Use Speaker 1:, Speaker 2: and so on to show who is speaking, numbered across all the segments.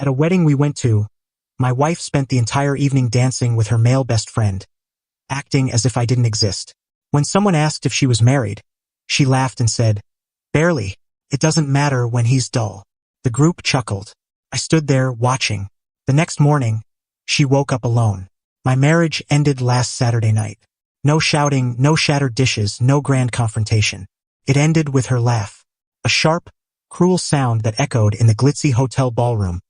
Speaker 1: At a wedding we went to, my wife spent the entire evening dancing with her male best friend, acting as if I didn't exist. When someone asked if she was married, she laughed and said, "Barely. It doesn't matter when he's dull." The group chuckled. I stood there watching. The next morning, she woke up alone. My marriage ended last Saturday night. No shouting, no shattered dishes, no grand confrontation. It ended with her laugh. A sharp, cruel sound that echoed in the glitzy hotel ballroom,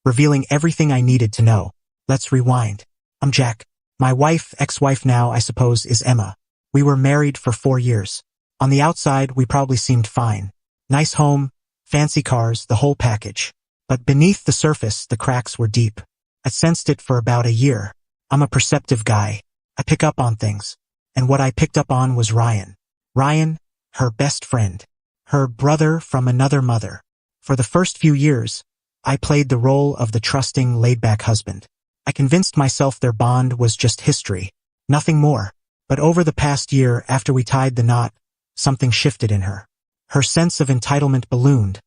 Speaker 1: revealing everything I needed to know. Let's rewind. I'm Jack. My wife, ex-wife now, I suppose, is Emma. We were married for 4 years. On the outside, we probably seemed fine. Nice home, fancy cars, the whole package. But beneath the surface, the cracks were deep. I sensed it for about a year. I'm a perceptive guy. I pick up on things. And what I picked up on was Ryan. Ryan, her best friend. Her brother from another mother. For the first few years, I played the role of the trusting, laid-back husband. I convinced myself their bond was just history, nothing more. But over the past year, after we tied the knot, something shifted in her. Her sense of entitlement ballooned,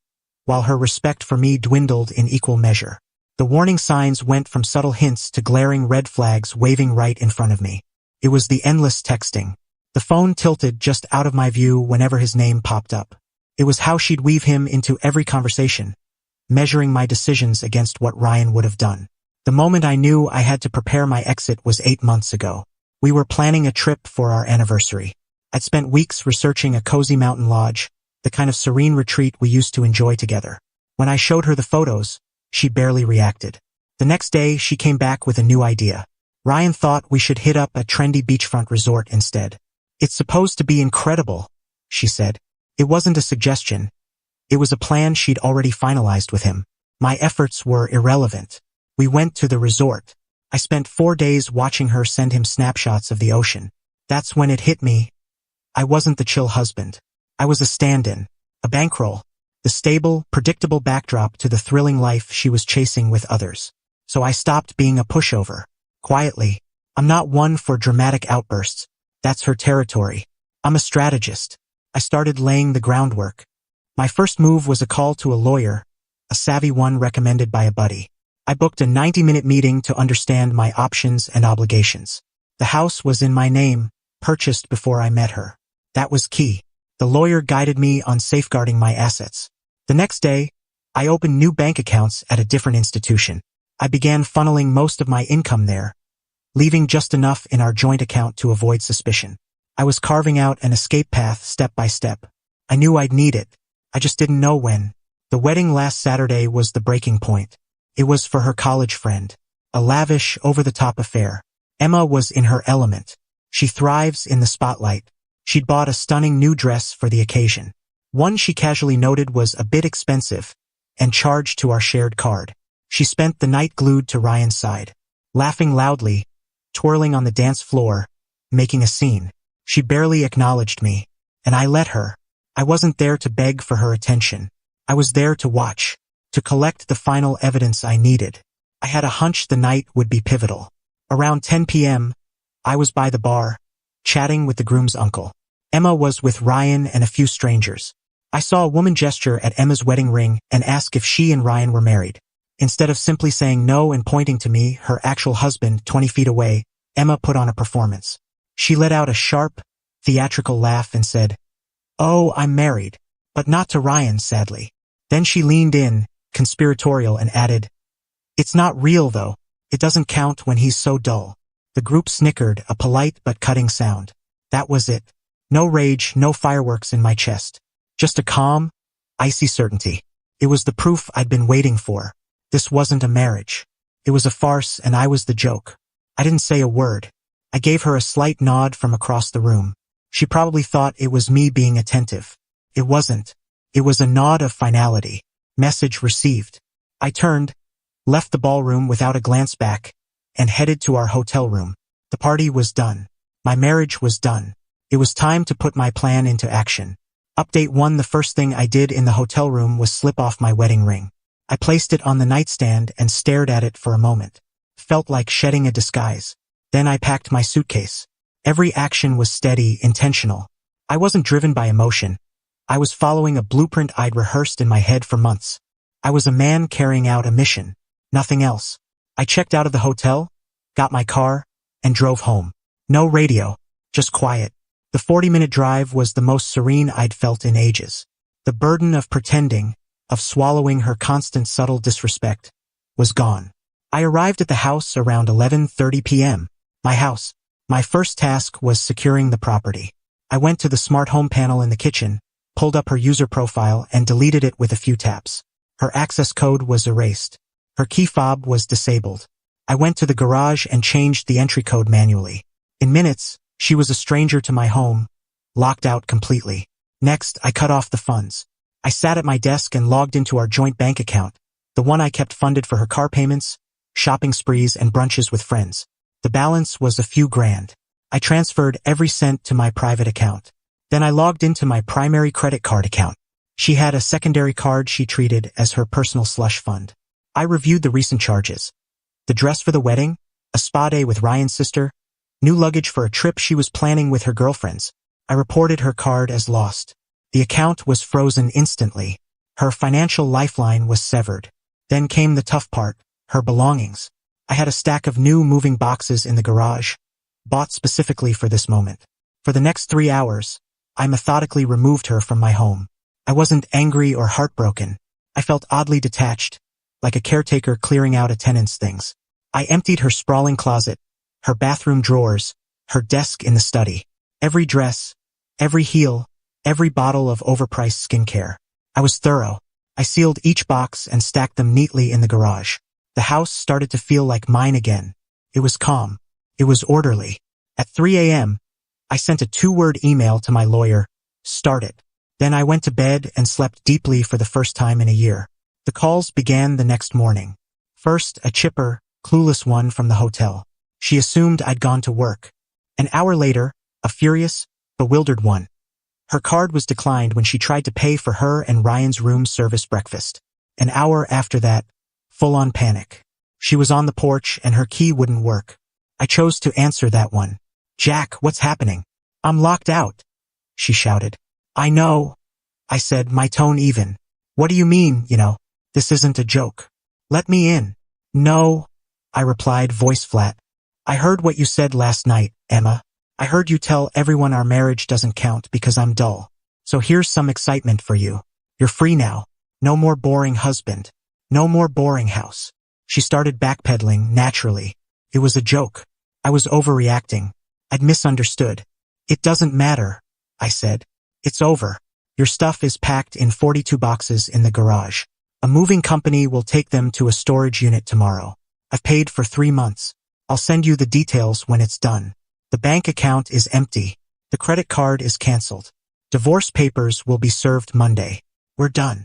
Speaker 1: while her respect for me dwindled in equal measure. The warning signs went from subtle hints to glaring red flags waving right in front of me. It was the endless texting. The phone tilted just out of my view whenever his name popped up. It was how she'd weave him into every conversation, measuring my decisions against what Ryan would have done. The moment I knew I had to prepare my exit was 8 months ago. We were planning a trip for our anniversary. I'd spent weeks researching a cozy mountain lodge, the kind of serene retreat we used to enjoy together. When I showed her the photos, she barely reacted. The next day, she came back with a new idea. Ryan thought we should hit up a trendy beachfront resort instead. "It's supposed to be incredible," she said. It wasn't a suggestion. It was a plan she'd already finalized with him. My efforts were irrelevant. We went to the resort. I spent 4 days watching her send him snapshots of the ocean. That's when it hit me. I wasn't the chill husband. I was a stand-in, a bankroll, the stable, predictable backdrop to the thrilling life she was chasing with others. So I stopped being a pushover. Quietly. I'm not one for dramatic outbursts. That's her territory. I'm a strategist. I started laying the groundwork. My first move was a call to a lawyer, a savvy one recommended by a buddy. I booked a 90-minute meeting to understand my options and obligations. The house was in my name, purchased before I met her. That was key. The lawyer guided me on safeguarding my assets. The next day, I opened new bank accounts at a different institution. I began funneling most of my income there, leaving just enough in our joint account to avoid suspicion. I was carving out an escape path step by step. I knew I'd need it. I just didn't know when. The wedding last Saturday was the breaking point. It was for her college friend. A lavish, over-the-top affair. Emma was in her element. She thrives in the spotlight. She'd bought a stunning new dress for the occasion. One she casually noted was a bit expensive, and charged to our shared card. She spent the night glued to Ryan's side, laughing loudly, twirling on the dance floor, making a scene. She barely acknowledged me, and I let her. I wasn't there to beg for her attention. I was there to watch, to collect the final evidence I needed. I had a hunch the night would be pivotal. Around 10 p.m., I was by the bar, chatting with the groom's uncle. Emma was with Ryan and a few strangers. I saw a woman gesture at Emma's wedding ring and ask if she and Ryan were married. Instead of simply saying no and pointing to me, her actual husband, 20 feet away, Emma put on a performance. She let out a sharp, theatrical laugh and said, "Oh, I'm married, but not to Ryan, sadly." Then she leaned in, conspiratorial, and added, "It's not real, though. It doesn't count when he's so dull." The group snickered, a polite but cutting sound. That was it. No rage, no fireworks in my chest. Just a calm, icy certainty. It was the proof I'd been waiting for. This wasn't a marriage. It was a farce, and I was the joke. I didn't say a word. I gave her a slight nod from across the room. She probably thought it was me being attentive. It wasn't. It was a nod of finality. Message received. I turned, left the ballroom without a glance back, and headed to our hotel room. The party was done. My marriage was done. It was time to put my plan into action. Update 1: the first thing I did in the hotel room was slip off my wedding ring. I placed it on the nightstand and stared at it for a moment. Felt like shedding a disguise. Then I packed my suitcase. Every action was steady, intentional. I wasn't driven by emotion. I was following a blueprint I'd rehearsed in my head for months. I was a man carrying out a mission. Nothing else. I checked out of the hotel, got my car, and drove home. No radio, just quiet. The 40-minute drive was the most serene I'd felt in ages. The burden of pretending, of swallowing her constant subtle disrespect, was gone. I arrived at the house around 11:30 p.m. My house. My first task was securing the property. I went to the smart home panel in the kitchen, pulled up her user profile and deleted it with a few taps. Her access code was erased. Her key fob was disabled. I went to the garage and changed the entry code manually. In minutes, she was a stranger to my home, locked out completely. Next, I cut off the funds. I sat at my desk and logged into our joint bank account, the one I kept funded for her car payments, shopping sprees, and brunches with friends. The balance was a few grand. I transferred every cent to my private account. Then I logged into my primary credit card account. She had a secondary card she treated as her personal slush fund. I reviewed the recent charges. The dress for the wedding, a spa day with Ryan's sister, new luggage for a trip she was planning with her girlfriends. I reported her card as lost. The account was frozen instantly. Her financial lifeline was severed. Then came the tough part, her belongings. I had a stack of new moving boxes in the garage, bought specifically for this moment. For the next 3 hours, I methodically removed her from my home. I wasn't angry or heartbroken. I felt oddly detached, like a caretaker clearing out a tenant's things. I emptied her sprawling closet, her bathroom drawers, her desk in the study. Every dress, every heel, every bottle of overpriced skincare. I was thorough. I sealed each box and stacked them neatly in the garage. The house started to feel like mine again. It was calm. It was orderly. At 3 a.m., I sent a 2-word email to my lawyer, "Start it." Then I went to bed and slept deeply for the first time in a year. The calls began the next morning. First, a chipper, clueless one from the hotel. She assumed I'd gone to work. An hour later, a furious, bewildered one. Her card was declined when she tried to pay for her and Ryan's room service breakfast. An hour after that, full-on panic. She was on the porch and her key wouldn't work. I chose to answer that one. "Jack, what's happening? I'm locked out," she shouted. "I know," I said, my tone even. "What do you mean, this isn't a joke? Let me in." "No," I replied, voice flat. "I heard what you said last night, Emma. I heard you tell everyone our marriage doesn't count because I'm dull. So here's some excitement for you. You're free now. No more boring husband. No more boring house." She started backpedaling naturally. It was a joke. I was overreacting. I'd misunderstood. "It doesn't matter," I said. "It's over. Your stuff is packed in 42 boxes in the garage. A moving company will take them to a storage unit tomorrow. I've paid for 3 months. I'll send you the details when it's done. The bank account is empty. The credit card is canceled. Divorce papers will be served Monday. We're done."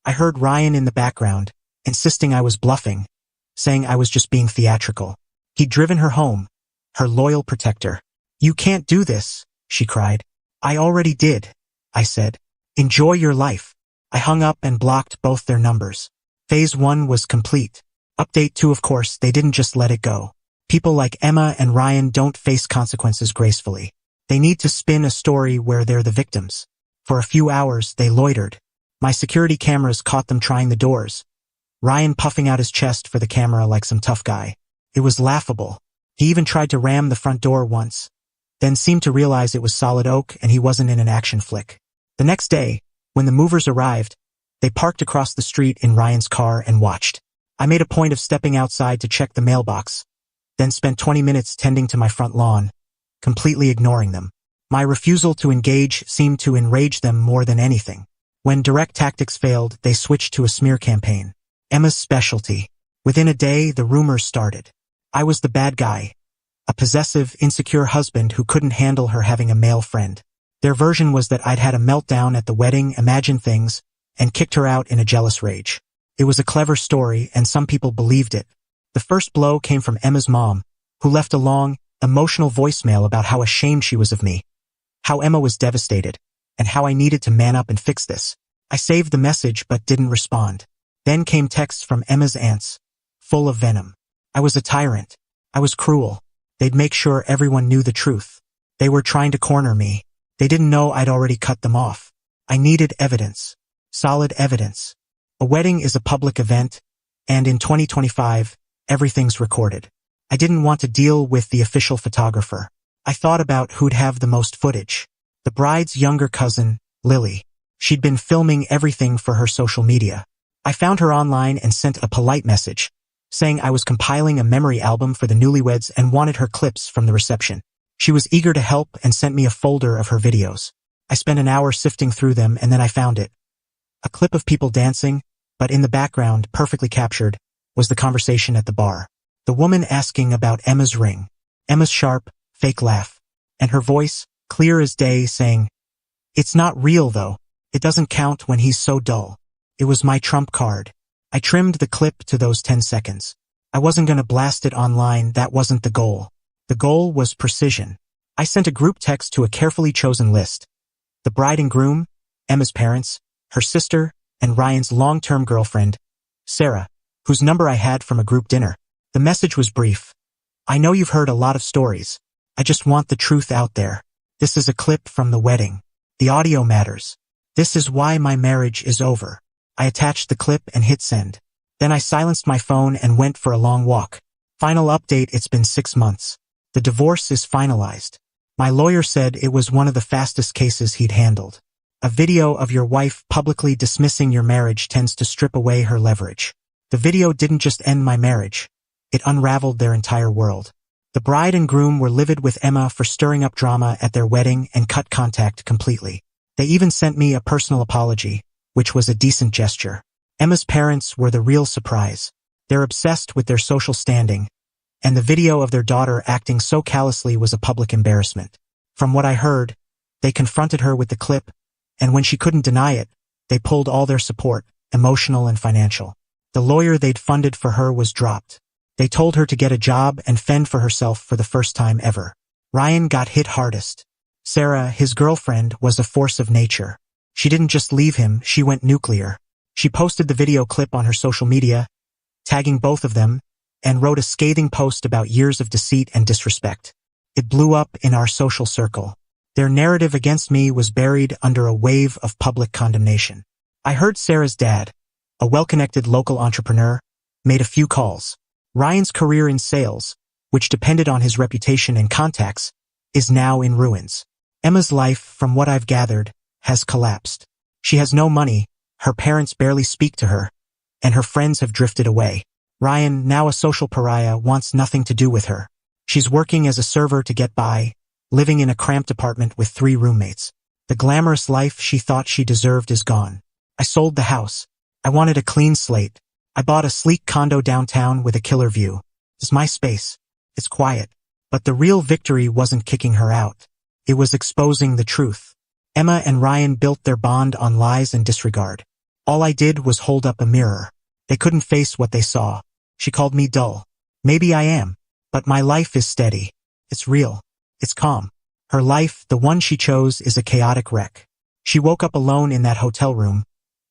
Speaker 1: I heard Ryan in the background, insisting I was bluffing, saying I was just being theatrical. He'd driven her home, her loyal protector. "You can't do this," she cried. "I already did," I said. "Enjoy your life." I hung up and blocked both their numbers. Phase 1 was complete. Update 2, of course, they didn't just let it go. People like Emma and Ryan don't face consequences gracefully. They need to spin a story where they're the victims. For a few hours, they loitered. My security cameras caught them trying the doors. Ryan puffing out his chest for the camera like some tough guy. It was laughable. He even tried to ram the front door once, then seemed to realize it was solid oak and he wasn't in an action flick. The next day, when the movers arrived, they parked across the street in Ryan's car and watched. I made a point of stepping outside to check the mailbox, then spent 20 minutes tending to my front lawn, completely ignoring them. My refusal to engage seemed to enrage them more than anything. When direct tactics failed, they switched to a smear campaign. Emma's specialty. Within a day, the rumors started. I was the bad guy, a possessive, insecure husband who couldn't handle her having a male friend. Their version was that I'd had a meltdown at the wedding, imagined things, and kicked her out in a jealous rage. It was a clever story, and some people believed it. The first blow came from Emma's mom, who left a long, emotional voicemail about how ashamed she was of me, how Emma was devastated, and how I needed to man up and fix this. I saved the message but didn't respond. Then came texts from Emma's aunts, full of venom. I was a tyrant. I was cruel. They'd make sure everyone knew the truth. They were trying to corner me. They didn't know I'd already cut them off. I needed evidence. Solid evidence. A wedding is a public event, And in 2025, everything's recorded. I didn't want to deal with the official photographer. I thought about who'd have the most footage. The bride's younger cousin, Lily. She'd been filming everything for her social media. I found her online and sent a polite message, saying I was compiling a memory album for the newlyweds and wanted her clips from the reception. She was eager to help and sent me a folder of her videos. I spent an hour sifting through them and then I found it. A clip of people dancing, but in the background, perfectly captured, was the conversation at the bar. The woman asking about Emma's ring. Emma's sharp, fake laugh. And her voice, clear as day, saying, "It's not real though. It doesn't count when he's so dull." It was my trump card. I trimmed the clip to those 10 seconds. I wasn't gonna blast it online, that wasn't the goal. The goal was precision. I sent a group text to a carefully chosen list. The bride and groom, Emma's parents, her sister, and Ryan's long-term girlfriend, Sarah, whose number I had from a group dinner. The message was brief. I know you've heard a lot of stories. I just want the truth out there. This is a clip from the wedding. The audio matters. This is why my marriage is over. I attached the clip and hit send. Then I silenced my phone and went for a long walk. Final update, it's been 6 months. The divorce is finalized. My lawyer said it was one of the fastest cases he'd handled. A video of your wife publicly dismissing your marriage tends to strip away her leverage. The video didn't just end my marriage. It unraveled their entire world. The bride and groom were livid with Emma for stirring up drama at their wedding and cut contact completely. They even sent me a personal apology, which was a decent gesture. Emma's parents were the real surprise. They're obsessed with their social standing, and the video of their daughter acting so callously was a public embarrassment. From what I heard, they confronted her with the clip, and when she couldn't deny it, they pulled all their support, emotional and financial. The lawyer they'd funded for her was dropped. They told her to get a job and fend for herself for the first time ever. Ryan got hit hardest. Sarah, his girlfriend, was a force of nature. She didn't just leave him, she went nuclear. She posted the video clip on her social media, tagging both of them, and wrote a scathing post about years of deceit and disrespect. It blew up in our social circle. Their narrative against me was buried under a wave of public condemnation. I heard Sarah's dad, a well-connected local entrepreneur, made a few calls. Ryan's career in sales, which depended on his reputation and contacts, is now in ruins. Emma's life, from what I've gathered, has collapsed. She has no money, her parents barely speak to her, and her friends have drifted away. Ryan, now a social pariah, wants nothing to do with her. She's working as a server to get by, living in a cramped apartment with 3 roommates. The glamorous life she thought she deserved is gone. I sold the house. I wanted a clean slate. I bought a sleek condo downtown with a killer view. It's my space. It's quiet. But the real victory wasn't kicking her out. It was exposing the truth. Emma and Ryan built their bond on lies and disregard. All I did was hold up a mirror. They couldn't face what they saw. She called me dull. Maybe I am. But my life is steady. It's real. It's calm. Her life, the one she chose, is a chaotic wreck. She woke up alone in that hotel room.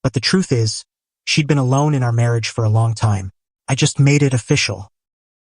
Speaker 1: But the truth is, she'd been alone in our marriage for a long time. I just made it official.